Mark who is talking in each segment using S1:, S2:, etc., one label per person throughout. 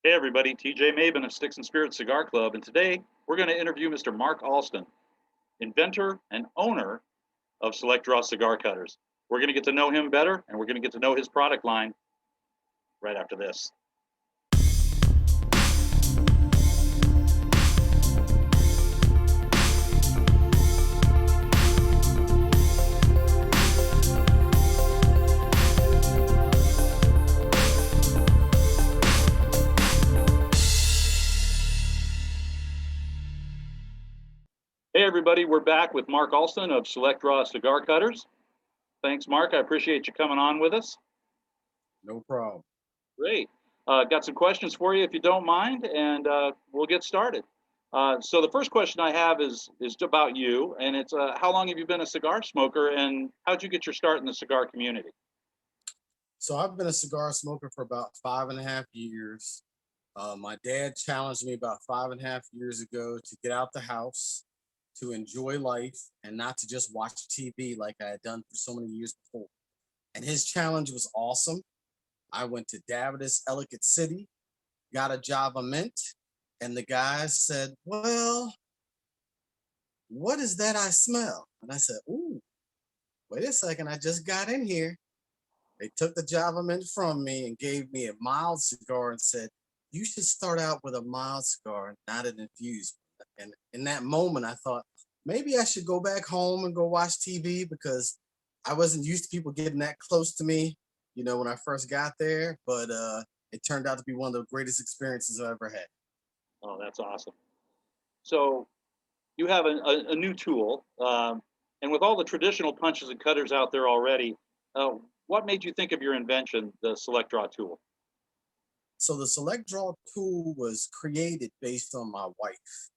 S1: Hey everybody, TJ Maben of Sticks and Spirits Cigar Club, and today we're going to interview Mr. Marc Alston, inventor and owner of Select Draw Cigar Cutters. We're going to get to know him better, and we're going to get to know his product line right after this. Hey everybody, we're back with Marc Alston of Select Draw Cigar Cutters. Thanks, Marc. I appreciate you coming on with us.
S2: No problem.
S1: Great. Got some questions for you if you don't mind, and we'll get started. So the first question I have is about you, and it's how long have you been a cigar smoker, and how'd you get your start in the cigar community?
S2: So I've been a cigar smoker for about 5.5 years. My dad challenged me about 5.5 years ago to get out the house, to enjoy life, and not to just watch TV like I had done for so many years before. And his challenge was awesome. I went to Davidoff, Ellicott City, got a Java Mint, and the guy said, "Well, what is that I smell?" And I said, "Ooh, wait a second, I just got in here." They took the Java Mint from me and gave me a mild cigar and said, "You should start out with a mild cigar, not an infused." And in that moment, I thought maybe I should go back home and go watch TV because I wasn't used to people getting that close to me, when I first got there. But it turned out to be one of the greatest experiences I ever had.
S1: Oh, that's awesome. So you have a new tool, and with all the traditional punches and cutters out there already, uh, what made you think of your invention, the Select Draw tool?
S2: So the Select Draw tool was created based on my wife.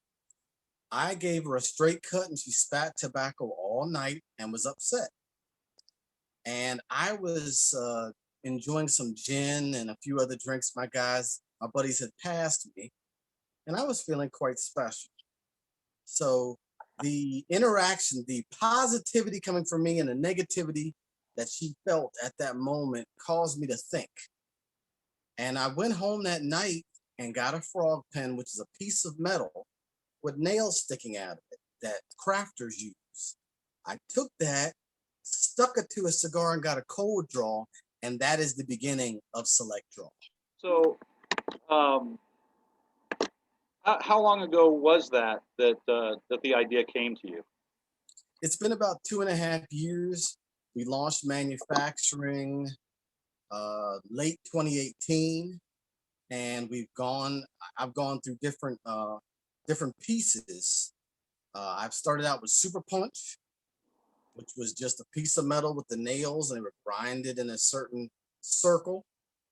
S2: I gave her a straight cut and she spat tobacco all night and was upset. And I was enjoying some gin and a few other drinks my buddies had passed me, and I was feeling quite special. So the interaction, the positivity coming from me and the negativity that she felt at that moment caused me to think. And I went home that night and got a frog pen, which is a piece of metal with nails sticking out of it that crafters use. I took that, stuck it to a cigar, and got a cold draw, and that is the beginning of Select Draw.
S1: So, um, how long ago was that the idea came to you?
S2: It's been about 2.5 years. We launched manufacturing late 2018, and I've gone through different pieces. I've started out with Super Punch, which was just a piece of metal with the nails, and they were grinded in a certain circle.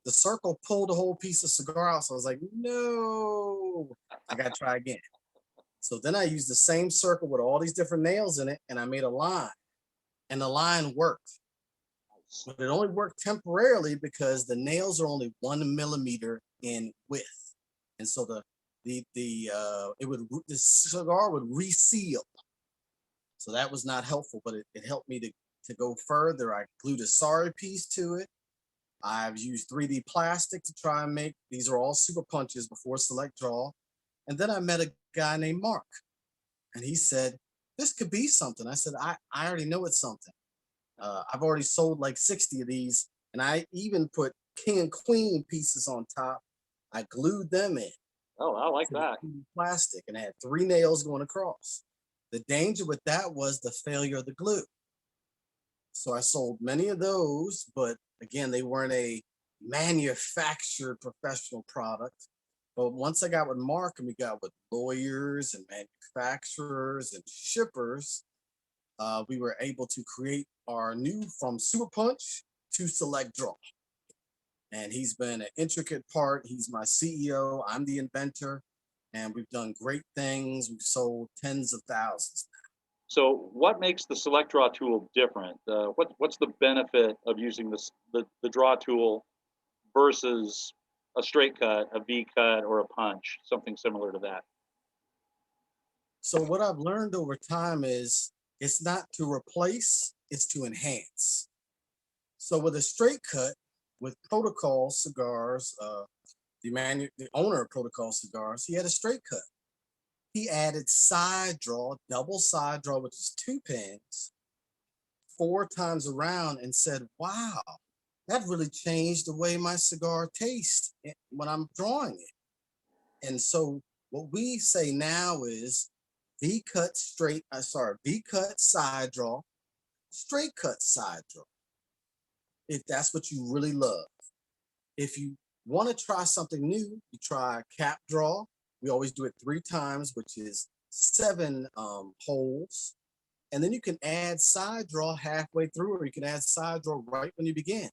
S2: The circle pulled a whole piece of cigar out, so I was like, no, I got to try again. So then I used the same circle with all these different nails in it, and I made a line, and the line worked. But it only worked temporarily because the nails are only 1 millimeter in width, and so the cigar would reseal. So that was not helpful, but it helped me to go further. I glued a sorry piece to it. I've used 3D plastic to try and make, these are all super punches before Select Draw. And then I met a guy named Mark, and he said, this could be something. I said, I already know it's something. I've already sold like 60 of these, and I even put king and queen pieces on top. I glued them in
S1: Oh, I like
S2: to the
S1: that.
S2: plastic and had 3 nails going across. The danger with that was the failure of the glue. So I sold many of those, but again, they weren't a manufactured professional product. But once I got with Mark and we got with lawyers and manufacturers and shippers, we were able to create our new from Super Punch to Select Draw. And he's been an intricate part. He's my CEO. I'm the inventor. And we've done great things. We've sold tens of thousands.
S1: So, what makes the Select Draw tool different? What's the benefit of using the draw tool versus a straight cut, a V cut, or a punch, something similar to that?
S2: So what I've learned over time is it's not to replace, it's to enhance. So with a straight cut, with protocol cigars, the owner of Protocol Cigars, he had a straight cut. He added side draw, double side draw, which is 2 pins, 4 times around, and said, wow, that really changed the way my cigar tastes when I'm drawing it. And so what we say now is V-cut V-cut side draw, straight cut side draw, if that's what you really love. If you want to try something new, you try cap draw. We always do it 3 times, which is 7 holes. And then you can add side draw halfway through, or you can add side draw right when you begin.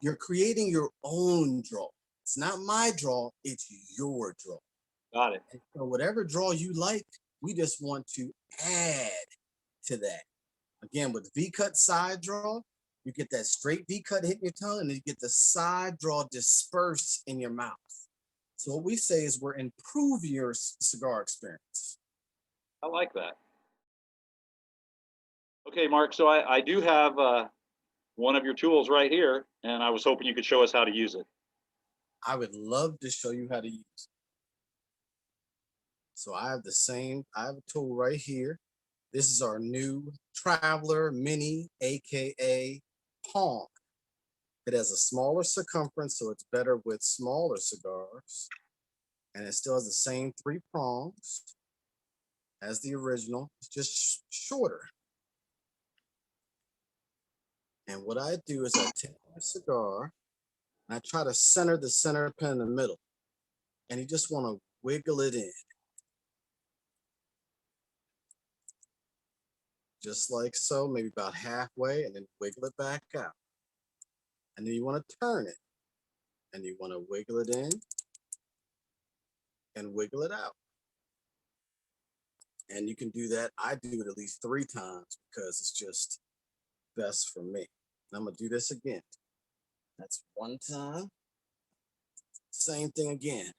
S2: You're creating your own draw. It's not my draw, it's your draw.
S1: Got it.
S2: And so whatever draw you like, we just want to add to that. Again, with V-cut side draw, you get that straight V-cut hitting your tongue, and then you get the side draw dispersed in your mouth. So what we say is we're improving your cigar experience.
S1: I like that. Okay, Mark, so I do have one of your tools right here, and I was hoping you could show us how to use it.
S2: I would love to show you how to use it. So I have a tool right here. This is our new Traveler Mini, AKA Pong. It has a smaller circumference, so it's better with smaller cigars. And it still has the same 3 prongs as the original. It's just shorter. And what I do is I take my cigar and I try to center the center pin in the middle. And you just want to wiggle it in. Just like so, maybe about halfway, and then wiggle it back out. And then you want to turn it. And you want to wiggle it in and wiggle it out. And you can do that. I do it at least 3 times because it's just best for me. And I'm going to do this again. That's 1 time. Same thing again.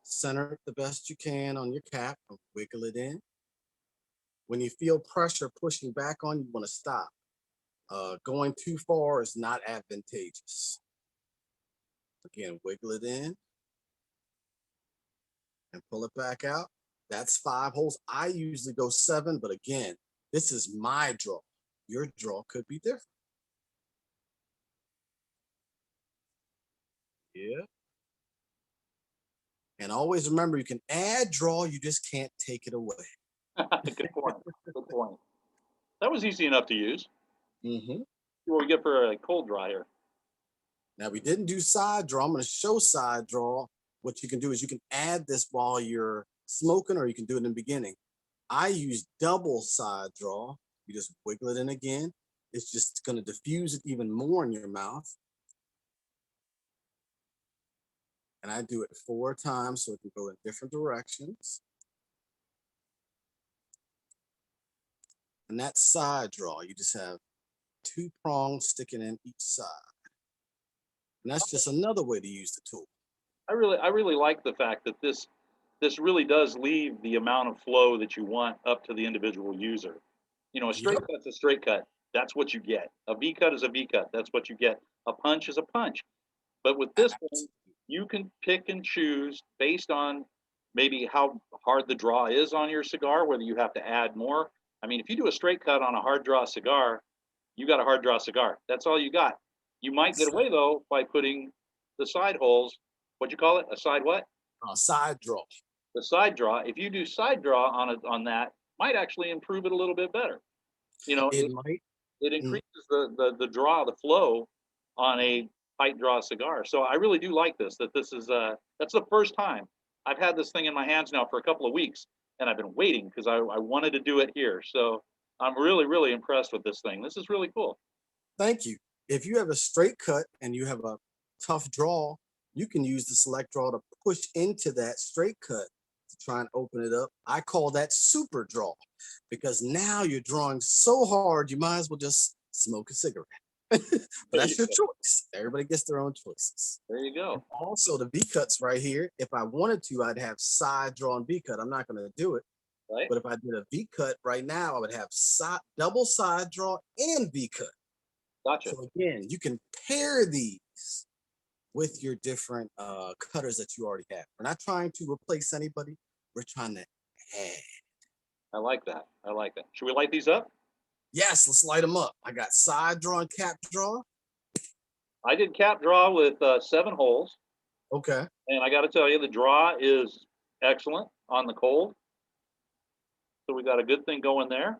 S2: Center it the best you can on your cap and wiggle it in. When you feel pressure pushing back on you, want to stop. Going too far is not advantageous. Again, wiggle it in and pull it back out. That's 5 holes. I usually go 7, but again, this is my draw. Your draw could be different. Yeah. And always remember, you can add draw, you just can't take it away.
S1: Good point. Good point. That was easy enough to use.
S2: Mm-hmm.
S1: What we get for a cold draw here?
S2: Now, we didn't do side draw. I'm going to show side draw. What you can do is you can add this while you're smoking, or you can do it in the beginning. I use double side draw. You just wiggle it in again. It's just going to diffuse it even more in your mouth. And I do it 4 times so it can go in different directions. And that side draw, you just have 2 prongs sticking in each side. And that's just another way to use the tool.
S1: I really like the fact that this really does leave the amount of flow that you want up to the individual user. You know, a straight cut's a straight cut. That's what you get. A V cut is a V cut. That's what you get. A punch is a punch. But with this one, you can pick and choose based on maybe how hard the draw is on your cigar, whether you have to add more. I mean, if you do a straight cut on a hard draw cigar, you got a hard draw cigar. That's all you got. You might get away though by putting the side holes. What'd you call it? A side what?
S2: Side draw.
S1: The side draw. If you do side draw on that, might actually improve it a little bit better. You know,
S2: It might.
S1: it increases the draw, the flow on a tight draw cigar. So I really do like this. This is that's the first time I've had this thing in my hands now for a couple of weeks, and I've been waiting because I wanted to do it here. So I'm really impressed with this thing. This is really cool.
S2: Thank you. If you have a straight cut and you have a tough draw, you can use the select draw to push into that straight cut to try and open it up. I call that super draw because now you're drawing so hard, you might as well just smoke a cigarette. But that's your choice. Everybody gets their own choices.
S1: There you go.
S2: And also the V cuts right here. If I wanted to, I'd have side draw and V cut. I'm not going to do it.
S1: Right.
S2: But if I did a V cut right now, I would have double side draw and V cut.
S1: Gotcha.
S2: So again, you can pair these with your different cutters that you already have. We're not trying to replace anybody. We're trying to add.
S1: I like that. I like that. Should we light these up?
S2: Yes, let's light them up. I got side draw and cap draw.
S1: I did cap draw with 7 holes,
S2: Okay.
S1: and I got to tell you, the draw is excellent on the cold. So we got a good thing going there.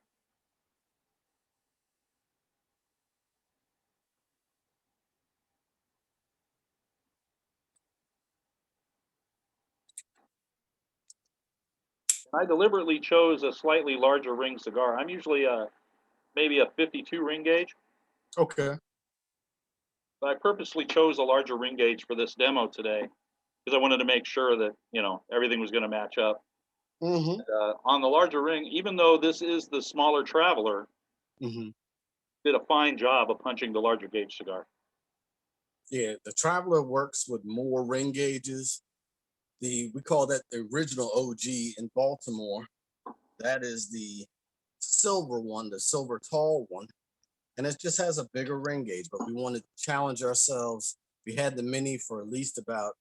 S1: I deliberately chose a slightly larger ring cigar. I'm usually maybe a 52 ring gauge,
S2: Okay.
S1: but I purposely chose a larger ring gauge for this demo today because I wanted to make sure that everything was going to match up.
S2: Mm-hmm.
S1: On the larger ring, even though this is the smaller Traveler,
S2: Mm-hmm.
S1: did a fine job of punching the larger gauge cigar.
S2: Yeah, the Traveler works with more ring gauges. We call that the original OG in Baltimore. That is the silver one, the silver tall one. And it just has a bigger ring gauge, but we wanted to challenge ourselves. We had the mini for at least about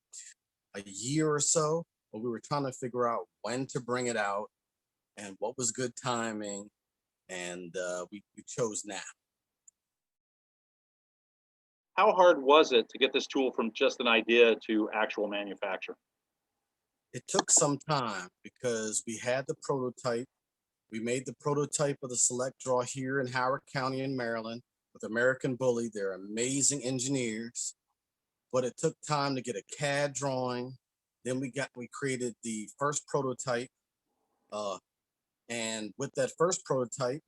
S2: a year or so, but we were trying to figure out when to bring it out and what was good timing. And we chose now.
S1: How hard was it to get this tool from just an idea to actual manufacture?
S2: It took some time because we had the prototype. We made the prototype of the select draw here in Howard County in Maryland with American Bully. They're amazing engineers, but it took time to get a CAD drawing. Then we created the first prototype, and with that first prototype,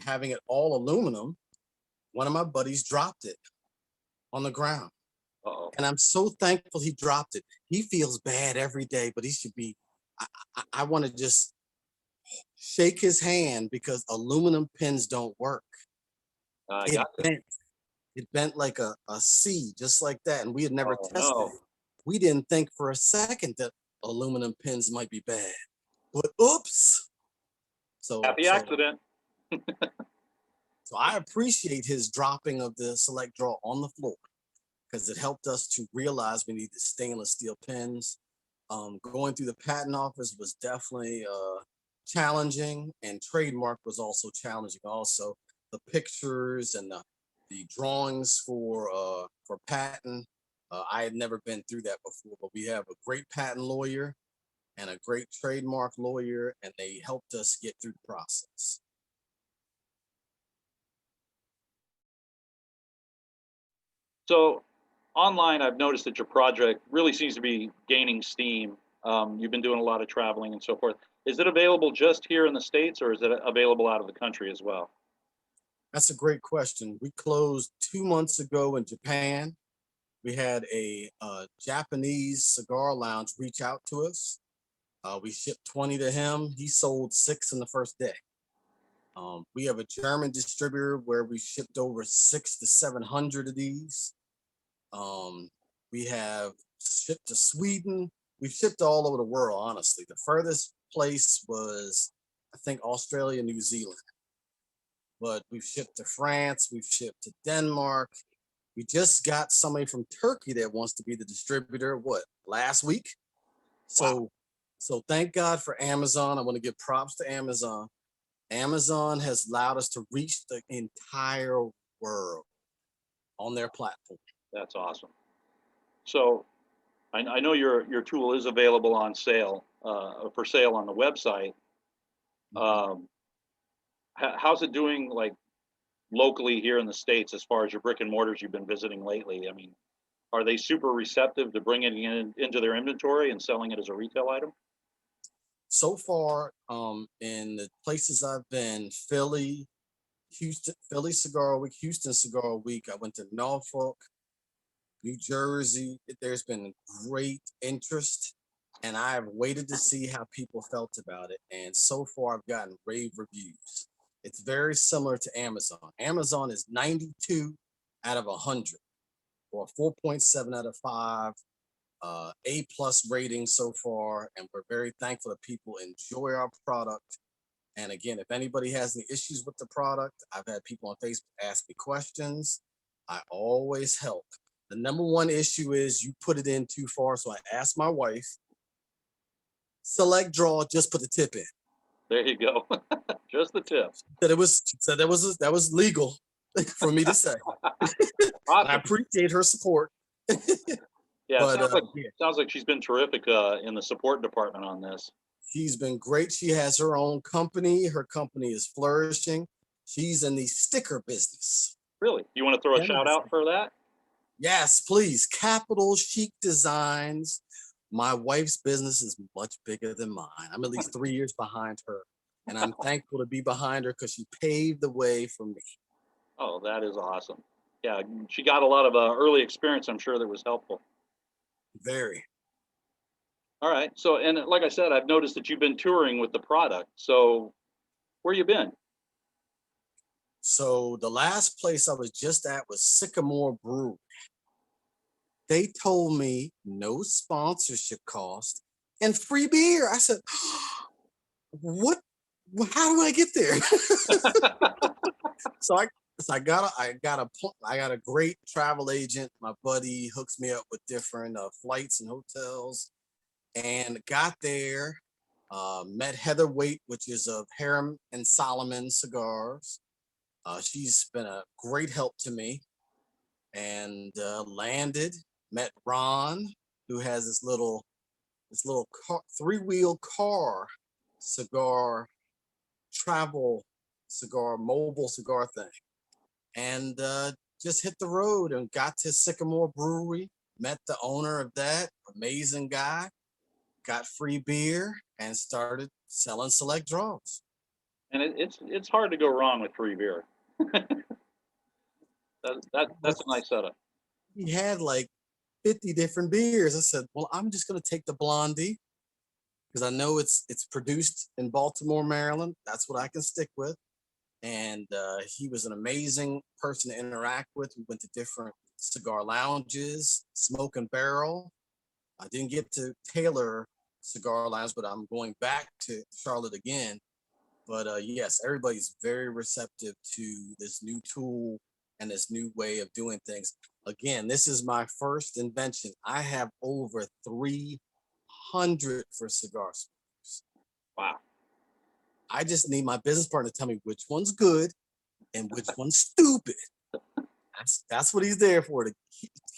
S2: having it all aluminum, one of my buddies dropped it on the ground.
S1: Uh-oh.
S2: And I'm so thankful he dropped it. He feels bad every day, but he should be. I want to just shake his hand because aluminum pins don't work.
S1: I
S2: It
S1: got this.
S2: bent. It bent like a C, just like that. And we had never
S1: Oh,
S2: tested
S1: no.
S2: it. We didn't think for a second that aluminum pins might be bad. But oops. So
S1: Happy
S2: so
S1: accident.
S2: so I appreciate his dropping of the select draw on the floor because it helped us to realize we needed stainless steel pins. Going through the patent office was definitely challenging, and trademark was also challenging. Also, the pictures and the drawings for patent. I had never been through that before, but we have a great patent lawyer and a great trademark lawyer, and they helped us get through the process.
S1: So online, I've noticed that your project really seems to be gaining steam. You've been doing a lot of traveling and so forth. Is it available just here in the States, or is it available out of the country as well?
S2: That's a great question. We closed 2 months ago in Japan. We had a Japanese cigar lounge reach out to us. We shipped 20 to him. He sold 6 in the first day. We have a German distributor where we shipped over 600 to 700 of these. We have shipped to Sweden. We've shipped all over the world, honestly. The furthest place was, I think, Australia, New Zealand. But we've shipped to France. We've shipped to Denmark. We just got somebody from Turkey that wants to be the distributor, last week?
S1: Wow.
S2: So thank God for Amazon. I want to give props to Amazon. Amazon has allowed us to reach the entire world on their platform.
S1: That's awesome. So I know your tool is available on sale for sale on the website. Um, how's it doing, like locally here in the States, as far as your brick and mortars you've been visiting lately? I mean, are they super receptive to bringing it into their inventory and selling it as a retail item?
S2: So far, in the places I've been, Philly Cigar Week, Houston Cigar Week. I went to Norfolk, New Jersey. There's been great interest, and I've waited to see how people felt about it. And so far, I've gotten rave reviews. It's very similar to Amazon. Amazon is 92 out of 100, or 4.7 out of 5. A+ rating so far, and we're very thankful that people enjoy our product. And again, if anybody has any issues with the product, I've had people on Facebook ask me questions. I always help. The number one issue is you put it in too far. So I asked my wife, select draw, just put the tip in.
S1: There you go. Just the tip.
S2: That was legal for me to say. And I
S1: Awesome.
S2: appreciate her support.
S1: Yeah,
S2: But
S1: sounds like she's been terrific in the support department on this.
S2: she's been great. She has her own company. Her company is flourishing. She's in the sticker business.
S1: Really? You want to throw a shout out for that?
S2: Yes, please. Capital Chic Designs. My wife's business is much bigger than mine. I'm at least 3 years behind her. And I'm thankful to be behind her because she paved the way for me.
S1: Oh, that is awesome. Yeah, she got a lot of early experience. I'm sure that was helpful.
S2: Very.
S1: All right. So, and like I said, I've noticed that you've been touring with the product. So, where you been?
S2: So the last place I was just at was Sycamore Brewery. They told me no sponsorship cost and free beer. I said, what? How do I get there? So I got a great travel agent. My buddy hooks me up with different flights and hotels, and got there. Met Heather Waite, which is of Harem and Solomon Cigars. She's been a great help to me, and landed. Met Ron, who has this little car, three-wheel car cigar travel cigar mobile cigar thing, and just hit the road and got to Sycamore Brewery. Met the owner of that amazing guy. Got free beer and started selling select draws.
S1: And it's hard to go wrong with free beer. That's a nice setup.
S2: He had like 50 different beers. I said, well, I'm just gonna take the Blondie because I know it's produced in Baltimore, Maryland. That's what I can stick with. And he was an amazing person to interact with. We went to different cigar lounges, Smoke and Barrel. I didn't get to Taylor Cigar Lounge, but I'm going back to Charlotte again. But yes, everybody's very receptive to this new tool and this new way of doing things. Again, this is my first invention. I have over 300 for cigar smokers.
S1: Wow.
S2: I just need my business partner to tell me which one's good and which one's stupid. That's what he's there for, to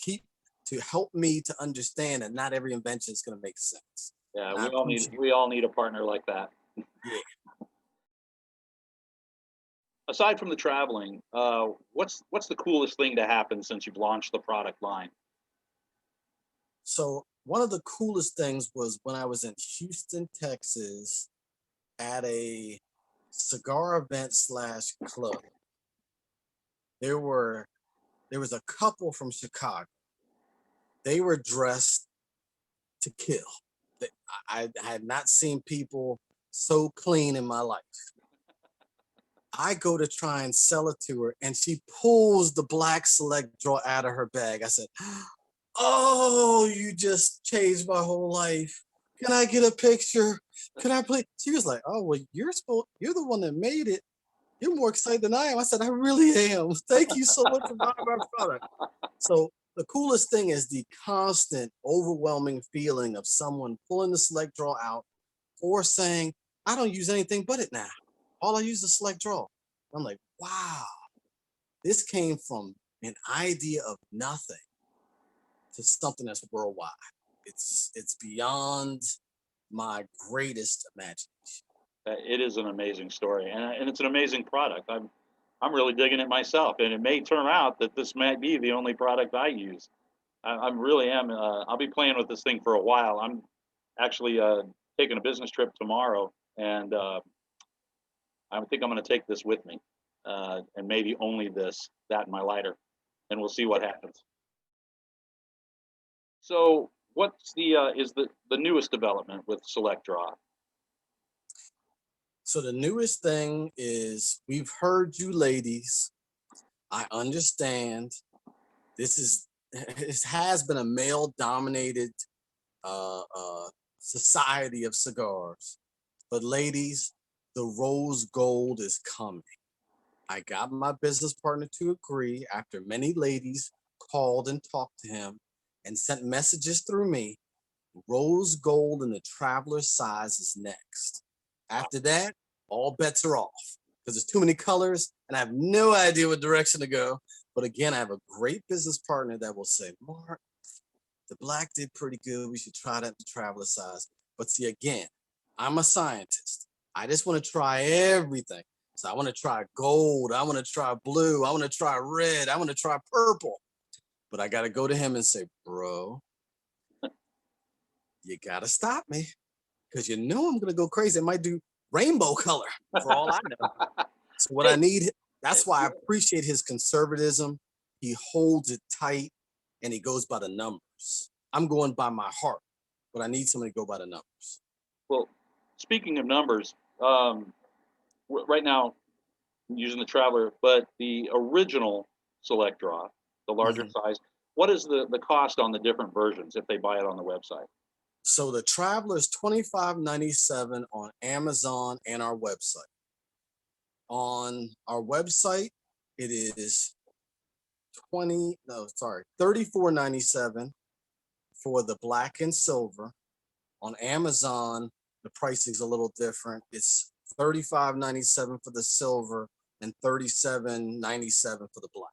S2: keep to help me to understand that not every invention is going to make sense.
S1: Yeah, we all need a partner like that.
S2: Yeah.
S1: Aside from the traveling, what's the coolest thing to happen since you've launched the product line?
S2: So one of the coolest things was when I was in Houston, Texas, at a cigar event / club. There was a couple from Chicago. They were dressed to kill. I had not seen people so clean in my life. I go to try and sell it to her, and she pulls the black select draw out of her bag. I said, oh, you just changed my whole life. Can I get a picture? Can I please? She was like, oh, well, you're the one that made it. You're more excited than I am. I said, I really am. Thank you so much for buying my product. So the coolest thing is the constant, overwhelming feeling of someone pulling the select draw out or saying, I don't use anything but it now. All I use is select draw. I'm like, wow, this came from an idea of nothing to something that's worldwide. It's beyond my greatest imagination.
S1: It is an amazing story, and it's an amazing product. I'm really digging it myself, and it may turn out that this might be the only product I use. I really am. I'll be playing with this thing for a while. I'm actually taking a business trip tomorrow, and I think I'm going to take this with me, and maybe only that and my lighter, and we'll see what happens. So, what's the newest development with Select Draw?
S2: So the newest thing is, we've heard you ladies. I understand this has been a male dominated society of cigars, but ladies, the rose gold is coming. I got my business partner to agree after many ladies called and talked to him and sent messages through me. Rose gold in the traveler size is next. After that, all bets are off because there's too many colors and I have no idea what direction to go. But again, I have a great business partner that will say, Mark, the black did pretty good. We should try that the traveler size. But see, again, I'm a scientist. I just want to try everything. So I want to try gold. I want to try blue. I want to try red. I want to try purple. But I got to go to him and say, bro, you got to stop me because you know I'm going to go crazy. I might do rainbow color for all I know. So what I need, that's why I appreciate his conservatism. He holds it tight and he goes by the numbers. I'm going by my heart, but I need somebody to go by the numbers.
S1: Well, speaking of numbers, right now I'm using the Traveler, but the original Select Draw, the larger size, what is the cost on the different versions if they buy it on the website?
S2: So the Traveler is $25.97 on Amazon and our website. On our website, it is $34.97 for the black and silver. On Amazon, the pricing's a little different. It's $35.97 for the silver and $37.97 for the black.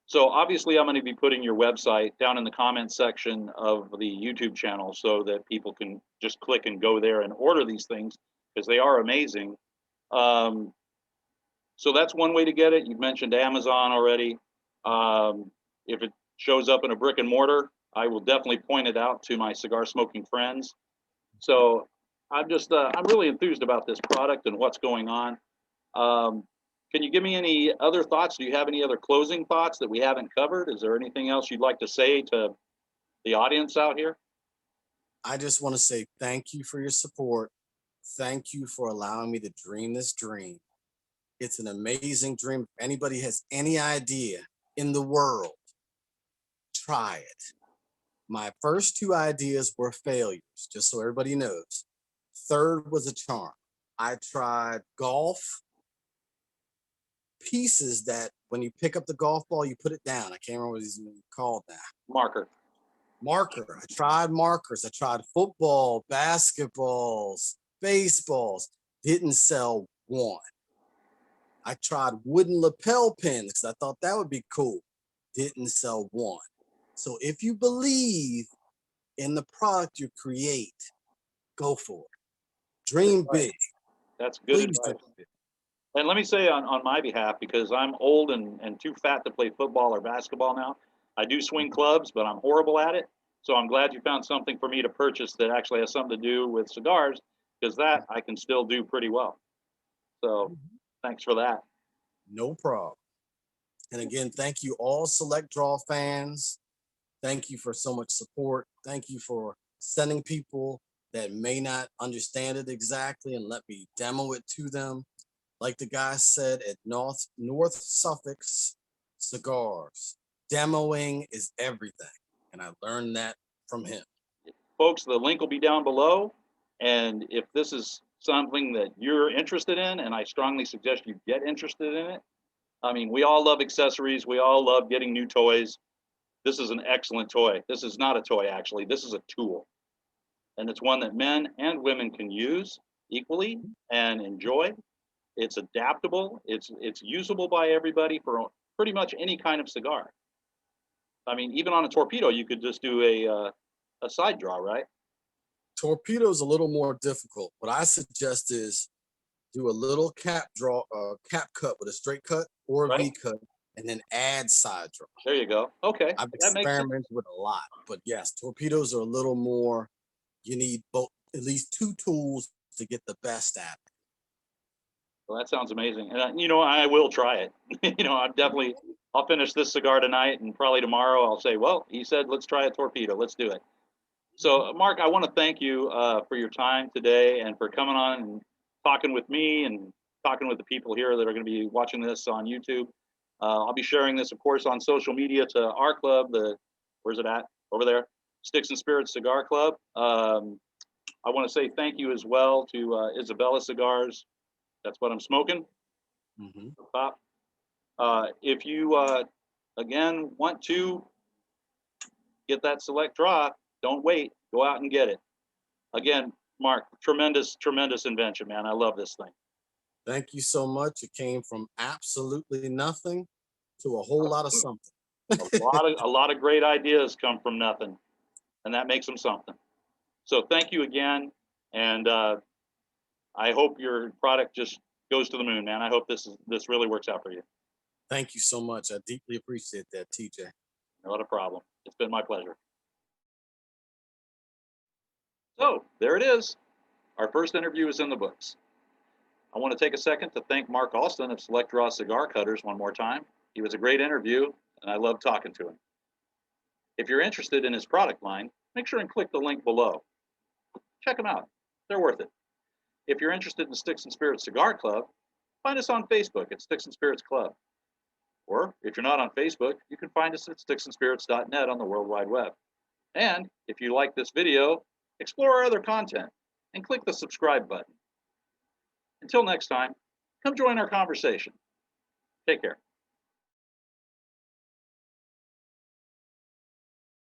S1: So obviously I'm going to be putting your website down in the comment section of the YouTube channel so that people can just click and go there and order these things because they are amazing. So that's one way to get it. You've mentioned Amazon already. If it shows up in a brick and mortar, I will definitely point it out to my cigar smoking friends. So I'm really enthused about this product and what's going on. Can you give me any other thoughts? Do you have any other closing thoughts that we haven't covered? Is there anything else you'd like to say to the audience out here?
S2: I just want to say thank you for your support. Thank you for allowing me to dream this dream. It's an amazing dream. If anybody has any idea in the world, try it. My first two ideas were failures, just so everybody knows. Third was a charm. I tried golf pieces that when you pick up the golf ball, you put it down. I can't remember what it's called now.
S1: Marker.
S2: I tried markers. I tried football, basketballs, baseballs. Didn't sell one. I tried wooden lapel pins because I thought that would be cool. Didn't sell one. So if you believe in the product you create, go for it. Dream big.
S1: That's good advice. And let me say on my behalf, because I'm old and too fat to play football or basketball now, I do swing clubs, but I'm horrible at it. So I'm glad you found something for me to purchase that actually has something to do with cigars, because that I can still do pretty well. So thanks for that.
S2: No problem. And again, thank you all Select Draw fans. Thank you for so much support. Thank you for sending people that may not understand it exactly and let me demo it to them. Like the guy said at North Suffolk Cigars, demoing is everything. And I learned that from him.
S1: Folks, the link will be down below. And if this is something that you're interested in, and I strongly suggest you get interested in it. I mean, we all love accessories. We all love getting new toys. This is an excellent toy. This is not a toy, actually. This is a tool. And it's one that men and women can use equally and enjoy. It's adaptable. It's usable by everybody for pretty much any kind of cigar. I mean, even on a torpedo, you could just do a side draw, right?
S2: Torpedo is a little more difficult. What I suggest is do a little cap cut with a straight cut or a V cut, and then add side draw.
S1: There you go. Okay.
S2: I've experimented with a lot, but yes, torpedoes are a little more. You need both, at least two tools to get the best at it.
S1: Well, that sounds amazing. And, you know, I will try it. You know, I'll finish this cigar tonight, and probably tomorrow I'll say, well, he said, let's try a torpedo. Let's do it. So, Mark, I want to thank you for your time today and for coming on and talking with me and talking with the people here that are going to be watching this on YouTube. I'll be sharing this, of course, on social media to our club. Where's it at? Over there. Sticks and Spirits Cigar Club. I want to say thank you as well to Isabella Cigars. That's what I'm smoking. Top. If you, again, want to get that select draw, don't wait. Go out and get it. Again, Mark, tremendous, tremendous invention, man. I love this thing.
S2: Thank you so much. It came from absolutely nothing to a whole lot of something.
S1: A lot of great ideas come from nothing, and that makes them something. So thank you again, and I hope your product just goes to the moon, man. I hope this really works out for you.
S2: Thank you so much. I deeply appreciate that, TJ.
S1: Not a problem. It's been my pleasure. So there it is. Our first interview is in the books. I want to take a second to thank Marc Alston of Select Draw Cigar Cutters one more time. He was a great interview, and I loved talking to him. If you're interested in his product line, make sure and click the link below. Check them out. They're worth it. If you're interested in Sticks and Spirits Cigar Club, find us on Facebook at Sticks and Spirits Club. Or if you're not on Facebook, you can find us at sticksandspirits.net on the World Wide Web. And if you like this video, explore our other content and click the subscribe button. Until next time, come join our conversation. Take care.